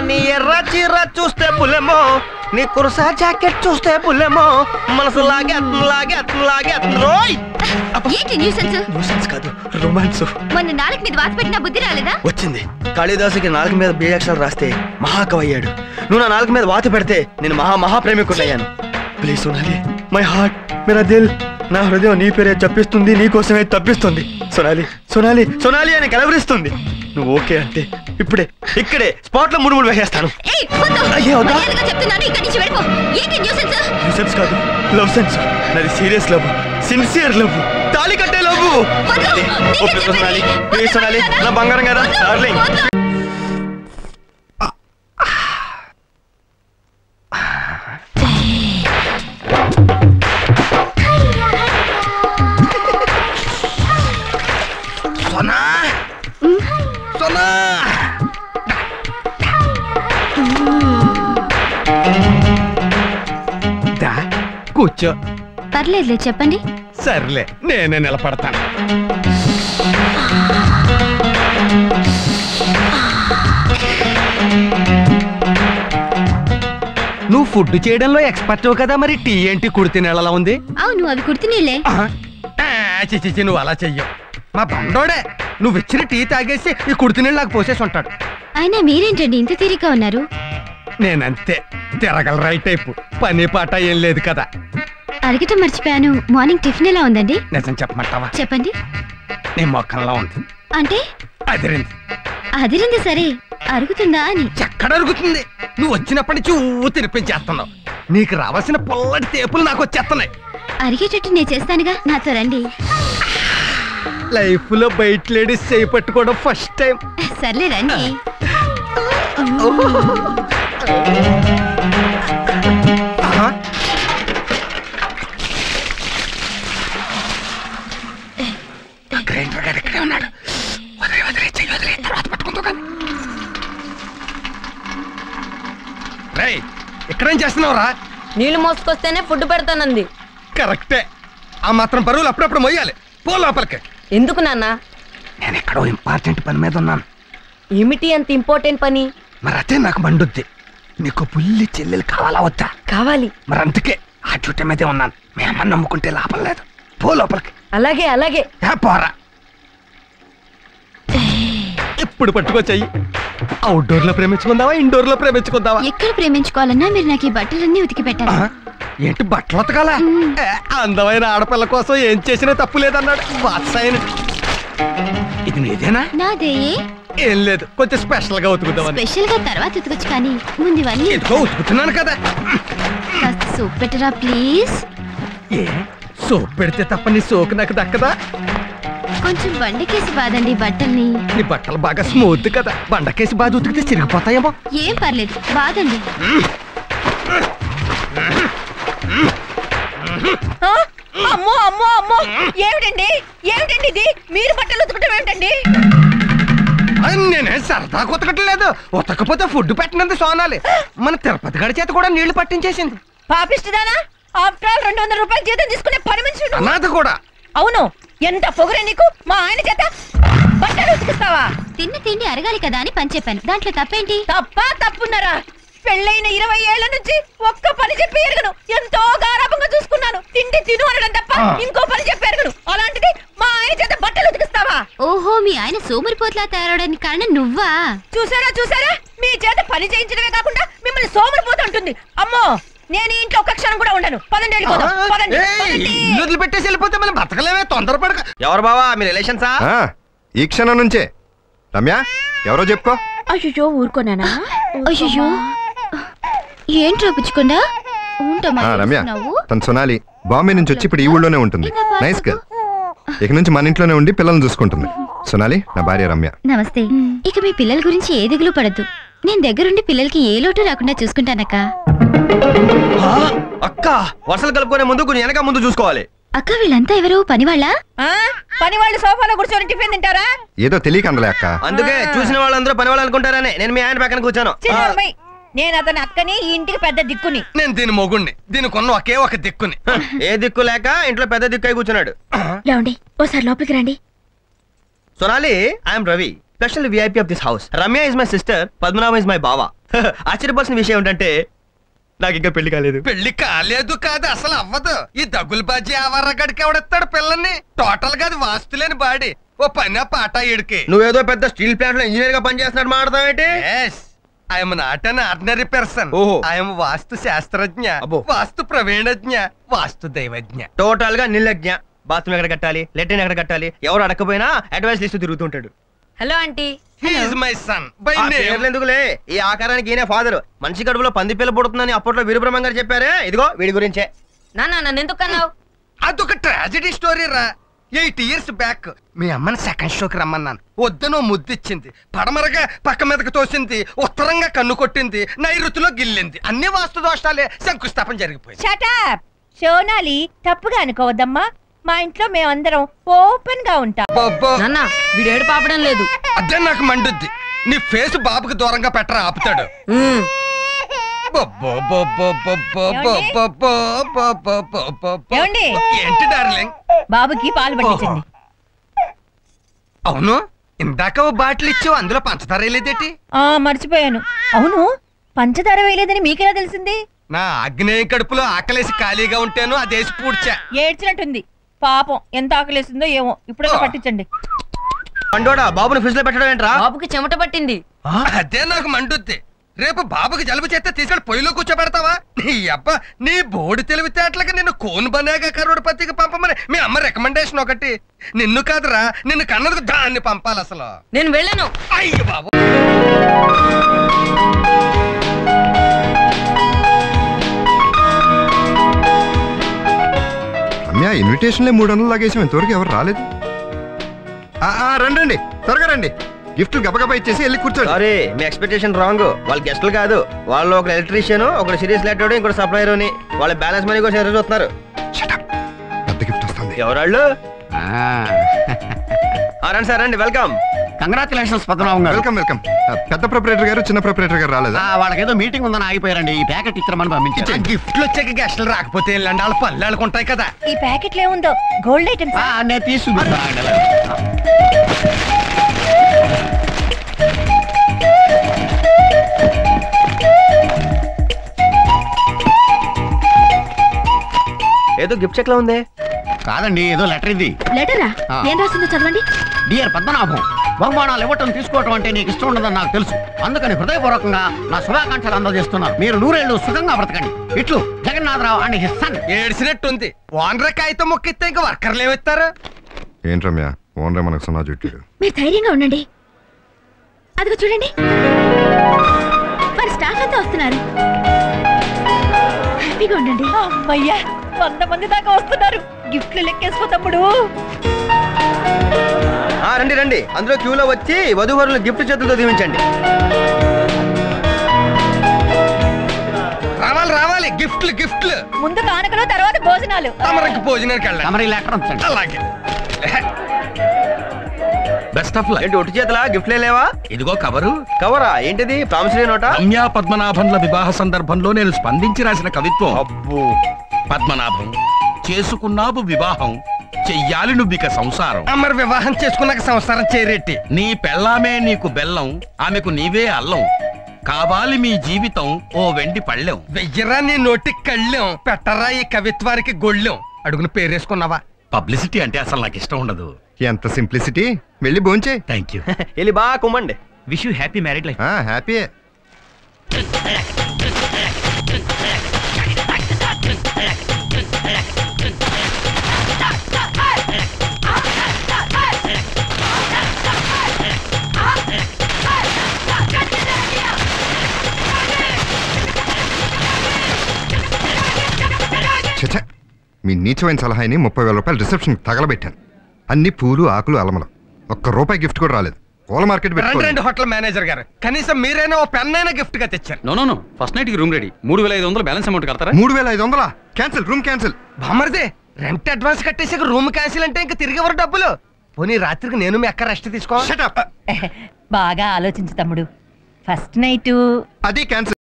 నీ ఎర్ర చీర చూస్తే పులేమో, నీ కుర్సా జాకెట్ చూస్తే పులేమో, మనసు కాదు రొమాన్స్. మొన్న నాలుగు మీద వాత పెట్టిన బుద్ధి రాలేదా? వచ్చింది. కాళిదాసుకి నాలుగు మీద బీజాక్షరాలు రాస్తే మహాకవి అయ్యాడు. నువ్వు నా నాలుగు మీద వాత పెడితే నేను మహాప్రేమికుడయ్యాను. ప్లీజ్ సోనాలి, మై హార్ట్, మేరా దిల్, నా హృదయం నీ పేరే చెప్పిస్తుంది, నీ కోసమే తప్పిస్తుంది. సోనాలి సోనాలి సోనాలి అని కలవరిస్తుంది. నువ్వు ఓకే అంటే ఇక్కడే స్పాట్ లో 3 వేసేస్తాను. కాదు, లవ్ సెన్స్. నాది సీరియస్ లవ్, సిన్సియర్ లవ్, తాళి కట్టే లవ్. సోనాలి ప్లీజ్, సోనాలి నా బంగారం కదా డార్లింగ్. సోనా సోనా దా కూర్చో. పర్లేదులే, చెప్పండి. సర్లే, నేనే నిలబడతాను. నువ్వు ఫుడ్ చేయడంలో ఎక్స్పర్ట్ కదా, మరి టీ ఏంటి కుడితి నీళ్ళలా ఉంది? అవును, అవి కుడితి నీళ్ళే. చిచి, నువ్వు అలా చెయ్యవు. మా బండోడే నువ్వు ఇచ్చిన టీ తాగేసి ఈ కుడితి నీళ్ళు నాకు పోసేసి ఉంటాడు. అయినా మీరేంటండి ఇంత తీరిగ్గా ఉన్నారు? నేనంతే, తిరగల రైట్ టైపు, పని పాట ఏం లేదు కదా. అడగటం మర్చిపోయాను, మార్నింగ్ టిఫిన్ ఎలా ఉందండి? నిజం చెప్పమంటావా? చెప్పండి. నీ మొక్కల్లో ఉంది. అంటే అదిరింది. అదిరింది సరే, అరుగుతుందా అని? ఎక్కడ అరుగుతుంది? నువ్వు వచ్చినప్పటి నుంచి తినిపించేస్తున్నావు. నీకు రావాల్సిన పొల్లటి తేపులు నాకు వచ్చేస్తున్నాయి. అరిగేటట్టు నేను చేస్తానుగా, నాతో రండి. లైఫ్ లో బయట లేడీస్ చేయి పట్టుకోవడం ఫస్ట్ టైం. సర్లే రండి. ఇక్కడే ఉన్నాడు. తర్వాత పట్టుకుంటూ కానీ. రేయ్, ఇక్కడేం చేస్తున్నావురా? నీళ్లు మోసుకొస్తేనే ఫుడ్ పెడతానంది. కరెక్టే. ఆ మాత్రం పరువులు అప్పుడప్పుడు మొయ్యాలి. పో లోపలికి. ఎందుకు నాన్న? నేను ఎక్కడో ఇంపార్టెంట్ పని మీద ఉన్నాను. ఏమిటి అంత ఇంపార్టెంట్ పని? మరి అదే నాకు మండుద్ది. నీకు పుల్లి చెల్లెలు కావాలా వద్దా? కావాలి. మరి అందుకే ఆ చుట్ట మీదే ఉన్నాను. మీ అమ్మని నమ్ముకుంటే లాభం లేదు. పో లోపలికి. అలాగే అలాగే. పోరా. ఎప్పుడు పట్టుకొచ్చాయి? అవుట్డోర్ లో ప్రేమించుకుందావా, ఇండోర్ లో ప్రేమించుకుందావా? ఎక్కడ ప్రేమించుకోవాలన్నా మీరు నాకు ఈ బట్టలన్నీ ఉతికి పెట్టాలి. ఏంటి బట్టలు ఉతకాలా? అందమైన ఆడపిల్ల కోసం ఏం చేసినా తప్పు లేదన్నాడు వాత్సాయనుడు. ఇది నీదేనా? నాదే. ఏం లేదు, కొంచెం స్పెషల్ గా ఉతుకుతామని. స్పెషల్ గా తర్వాత ఉతకొచ్చు, కానీ ముందు ఇవన్నీ ఉతుకుతున్నాను కదా. కాస్త సోప్ పెట్టరా ప్లీజ్. ఏ సోప్ పెడితే తప్ప నీ సోకు నాకు దక్కదా? కొంచెం బండకేసి బాదండి బట్టల్ని. నీ బట్టలు బాగా స్మూత్ కదా, బండకేసి బాధ ఉతికితే చిరిగిపోతాయేమో. ఏం పర్లేదు, బాదండి. అమ్మో అమ్మో అమ్మో, ఏమిటండి ఏమిటండి ఇది? మీరు బట్టలు ఉతకటం ఏమిటండి? నేనే సరదా ఉతకట్లేదు. ఉతకపోతే ఫుడ్ పెట్టినంత సోనాలి. మన తిరుపతి గడి చేత కూడా నీళ్లు పట్టించేసింది. పాపిష్టిదానా? ఆఫ్టర్ ఆల్ 200 రూపాయలు జీతం తీసుకునే పని మనిషి. అనాథ కూడా. అవును, ఎంత పొగరే నీకు. మా ఆయన చేత బట్టలు ఉతికిస్తావా? తిన్న తిండి అరగాలి కదా అని పని చెప్పాను, దాంట్లో తప్పేంటి? తప్పున్నారా? పెళ్ళైన 20 ఏళ్ల నుంచి ఒక్క పని చెప్పి ఎరగను. ఎంతో గారాబంగా చూసుకున్నాను. తిండి తిను అనడం తప్ప ఇంకో పని చెప్పి ఎరగను. అలాంటిది మా ఆయన చేత బట్టలు ఉతికిస్తావా? ఓహో, మీ ఆయన సోమరిపోట్లా తయారవడానికి కారణం నువ్వా? చూసారా, మీ చేత పని చేయించడమే కాకుండా మిమ్మల్ని సోమరిపోతూ ఉంటుంది. అమ్మో, నేను ఇంట్లో ఒక్క క్షణం కూడా ఉండను. పదండి, వెళ్ళిపోదాం. ఇల్లు పెట్టేసి వెళ్ళిపోతే మనం బతకలేమే. తొందరపడక. ఎవరు బావా మీ రిలేషన్సా? ఈ క్షణం నుంచే. రమ్య, ఎవరో చెప్పుకో. అయ్యో, ఊరుకోనానా? అయ్యో, ఏంట్రా పుచ్చుకుండా? రమ్య, తను సోనాలి. బాంబే నుంచి వచ్చి ఇప్పుడు ఈ ఊళ్ళోనే ఉంటుంది. Nice girl. ఇక నుంచి మన ఇంట్లోనే ఉండి పిల్లల్ని చూసుకుంటుంది. సోనాలి నా భార్య రమ్య. నమస్తే. ఇక మీ పిల్లల గురించి ఏ దిగులు పడద్దు. నేను దగ్గరుండి పిల్లలకి ఏ లోటు రాకుండా చూసుకుంటానక్క. అక్క, వర్షాలు కలుపుకునే ముందు కొంచెం వెనక ముందు చూసుకోవాలి. అక్క, వీళ్ళంతా ఎవరు? పనివాళ్ళ? పనివాళ్ళు సోఫాలో కూర్చొని టిఫిన్ తింటారా? ఏదో తెలియక అందలే అక్క. అందుకే చూసిన వాళ్ళందరూ పని వాళ్ళు అనుకుంటారని నేను మీ ఆయన పక్కన కూర్చోను. నేను అతని అక్కని ఈ ఇంటికి పెద్ద దిక్కుని. నేను దీని మొగుణ్ణి, దీనికున్న ఒకే ఒక దిక్కుని. ఏ దిక్కు లేక ఇంట్లో పెద్ద దిక్కు అయి కూర్చున్నాడు. రండి ఓసారి లోపలికి రండి. Sonali, I'm Ravi, special VIP of this house. Ramya is my sister, Padmanabham is my బావా. ఆశ్చర్యపోవాల్సిన విషయం ఏంటంటే నాకు ఇంకా పెళ్లి కాలేదు. పెళ్లి కాలేదు కాదు, అసలు అవ్వదు. ఈ దగ్గులు బాజీ ఆవర్రగడికి ఎవడెత్తాడు పిల్లల్ని? టోటల్ గా అది వాస్తులేని బాడీ. ఓ పని పాట ఇడికి. నువ్వేదో పెద్ద స్టీల్ ప్లాంట్ లో ఇంజనీర్ గా పనిచేస్తున్నాడు మాట్లాడతావేంటి? I'm not an ordinary person. ఓహో. ఐఎమ్ వాస్తు శాస్త్రజ్ఞ, అబ్బో. వాస్తు ప్రవీణజ్ఞ, వాస్తు దైవజ్ఞ. టోటల్ గా నిర్లజ్ఞ. బాత్రూమ్ ఎక్కడ కట్టాలి, లెట్రిన్ ఎక్కడ కట్టాలి, ఎవరు అడగకపోయినా అడ్వైస్ లిస్ట్ తిరుగుతుంటాడు. Hello aunty. He is my son by ఆ name. పేర్లు ఎందుకులే, ఈ ఆకారానికి ఈయన ఫాదర్. మనిషి కడుపులో పంది పిల్ల పుడుతుందని అప్పట్లో వీరబ్రహ్మం గారు చెప్పారే, ఇదిగో వీడి గురించే. నాన్న నన్ను ఎందుకు అన్నావు? అదొక ట్రాజెడీ స్టోరీ రా. 8 years బ్యాక్ మీ అమ్మని సెకండ్ షోకి రమ్మన్నాను. వద్దనో ముద్దిచ్చింది, పడమరగా పక్క మీదకి తోసింది, ఉత్తరంగా కన్ను కొట్టింది, నైరుతిలో గిల్లింది. అన్ని వాస్తు దోషాలే, శంకుస్థాపన జరిగిపోయింది. షటప్ సోనాలి, తప్పుగా అనుకోవద్దమ్మా. మా ఇంట్లో మేమందరం ఓపెన్ గా ఉంటాం. నాన్న వీడేడు పాపడం లేదు. అదే నాకు మండుద్ది. నీ ఫేస్ బాబుకి దూరంగా పెట్టరా, ఆపుతాడు. ఏమండి? ఏంటి డార్లింగ్? బాబుకి పాలు పట్టించండి. అవును, ఇందాక ఓ బాటిల్ ఇచ్చావు, అందులో పంచదార వేయలేదేటి? మర్చిపోయాను. అవును, పంచదార వేయలేదని మీకెలా తెలిసింది? నా అగ్నేయ కడుపులో ఆకలేసి ఖాళీగా ఉంటాను, అదేసి పూడ్చా. ఏడ్చినట్టుంది. పాపం ఎంత ఆకలేసిందో ఏమో. ఇప్పుడు పట్టించండి. అండోడా బాబుని ఫ్రిడ్జ్ లో పెట్టడం ఏంట్రా? బాబుకి చెమట పట్టింది. అదే నాకు మండుద్ది. రేపు బాబుకి జలుబు చేస్తే తీసుకెళ్ళి పొయ్యిలో కూర్చోబెడతావా? నీ అబ్బా, నీ బోడి తెలివితేటలకి నిన్ను కోన్ బనేగా కరోడ్పతికి పంపమని మీ అమ్మ రికమెండేషన్ ఒకటి. నిన్ను కాదురా, నిన్ను కన్నదికు దాన్ని పంపాలి అసలు. నేను వెళ్ళను. అయ్యో బాబు. రమ్య ఇన్విటేషన్లే 300 లాగేసాం, ఇంతవరకు ఎవరు రాలేదు. రండి త్వరగా రండి. గిఫ్ట్లు గబగబా ఇచ్చేసి వెళ్ళి కూర్చోండి. సారీ, మీ ఎక్స్పెక్టేషన్ రాంగ్. వాళ్ళ గెస్టులు కాదు, వాళ్ళు ఒక ఎలక్ట్రీషియన్, ఒకటి సిరీస్ లెటర్, ఇంకోటి సప్లైర్ అని. వాళ్ళ బ్యాలెన్స్ మనీ కోసం ఎదురు చూస్తున్నారు. పెద్ద గిఫ్ట్ వస్తుంది. ఎవరాళ్ళు? రండి సార్, రండి. వెల్కమ్. కంగ్రాచులేషన్స్ పద్మనాభం గారు. Welcome welcome. పెద్ద ప్రొపరేటర్ గారు, చిన్న ప్రొపరేటర్ గారు రాలేదా? వాళ్ళకి ఏదో మీటింగ్ ఉందని ఆగిపోయారండి. ఈ ప్యాకెట్ ఇచ్చామని పంపించారు. గిఫ్ట్లు వచ్చాక గెస్టులు రాకపోతే వెళ్ళండి, వాళ్ళ పళ్ళు వాళ్ళకుంటాయి కదా. ఈ ప్యాకెట్లో ఏముందో? Gold items. నేను తీసుకుంటా. ఏదో గిఫ్ట్ చెక్ లా ఉంది. కాదండి, ఏదో లెటర్ ఇది. లెటరా? ఏం రాసిందో చదవండి. డియర్ పద్మనాభం, బహుమానాలు ఇవ్వటం తీసుకోవటం అంటే నీకు ఇష్టం ఉండదని నాకు తెలుసు. అందుకని హృదయపూర్వకంగా నా శుభాకాంక్షలు అందజేస్తున్నాను. మీరు 100 ఏళ్ళు సుఖంగా బ్రతకండి. ఇట్లు జగన్నాథరావు అండ్ హిస్ సన్. ఏడ్చినట్టుంది. ఓనర్ కాగితం మొక్కిస్తే ఇంకా వర్కర్లు ఏమిస్తారు? ఏంటి రమ్య, ఓనరే మనకు సున్నా చుట్టాడు. మీరు ధైర్యంగా ఉండండి. అదిగో చూడండి, మరి స్టాఫ్ అంతా వస్తున్నారు. హ్యాపీగా ఉండండి. అమ్మయ్యా, 100 మంది దాకా వస్తున్నారు. గిఫ్ట్లు లెక్కేసుకో తమ్ముడు. రండి రండి, అందులో క్యూలో వచ్చి వధూవరులు గిఫ్ట్ చేతులతో దీవించండి. రావాలి రావాలి, గిఫ్ట్లు గిఫ్ట్లు. ముందు కానుకలు, తర్వాత భోజనాలు. తమరికి భోజనానికి వెళ్ళండి. తమరి లెటర్ ఉంచండి. అలాగే. Best of luck. ఏంటి ఒట్టి చేతలా గిఫ్ట్లే లేవా? ఇదిగో కవరు. కవరా? ఏంటిది? ప్రామిసరీ నోటా? రమ్య పద్మనాభంల వివాహ సందర్భంలో నేను స్పందించి రాసిన కవిత్వం. అబ్బో. పద్మనాభం, చేసుకున్నావు వివాహం, చెయ్యాలి నువ్విక సంసారం. మరి వివాహం చేసుకున్నాక సంసారం చేరేటి. నీ పెళ్ళామే నీకు బెల్లం, ఆమెకు నీవే అల్లం, కావాలి మీ జీవితం ఓ వెండి పళ్ళెం. వెయ్యరా నీ నోటికి కళ్ళెం, పెట్టరా ఈ కవిత్వానికి గొళ్ళెం. అడుగును పేరేసుకున్నావా? పబ్లిసిటీ అంటే అసలు నాకు ఇష్టం ఉండదు. ఎంత సింప్లిసిటీ. వెళ్ళి భోంచే. Thank you. వెళ్ళి బాగా కుమ్మండి. Wish you happy married life. హ్యాపీయే. చచ్చా, మీ నీచమైన సలహాని 30,000 రూపాయలు రిసెప్షన్ తగలబెట్టాను. అన్ని పూలు, ఆకులు, అలమలు. ₹1 గిఫ్ట్ కూడా రాలేదు. పూల మార్కెట్ రెండు హోటల్ మేనేజర్ గారు, కనీసం మీరైనా ఓ పెన్ అయినా గిఫ్ట్ గా తెచ్చారు. నో ఫస్ట్ నైట్ కి రూమ్ రెడీ. 3,500 బ్యాలెన్స్ అమౌంట్ కడతారా? 3,500 క్యాన్సిల్. Room cancel. బామర్దే, రెంట్ అడ్వాన్స్ కట్టేసి రూమ్ క్యాన్సిల్ అంటే ఇంకా తిరిగి ఎవరు డబ్బులు? పోనీ రాత్రికి నేను మీ అక్క రెస్ట్ తీసుకో. బాగా ఆలోచించు తమ్ముడు. ఫస్ట్ నైట్ అది క్యాన్సిల్.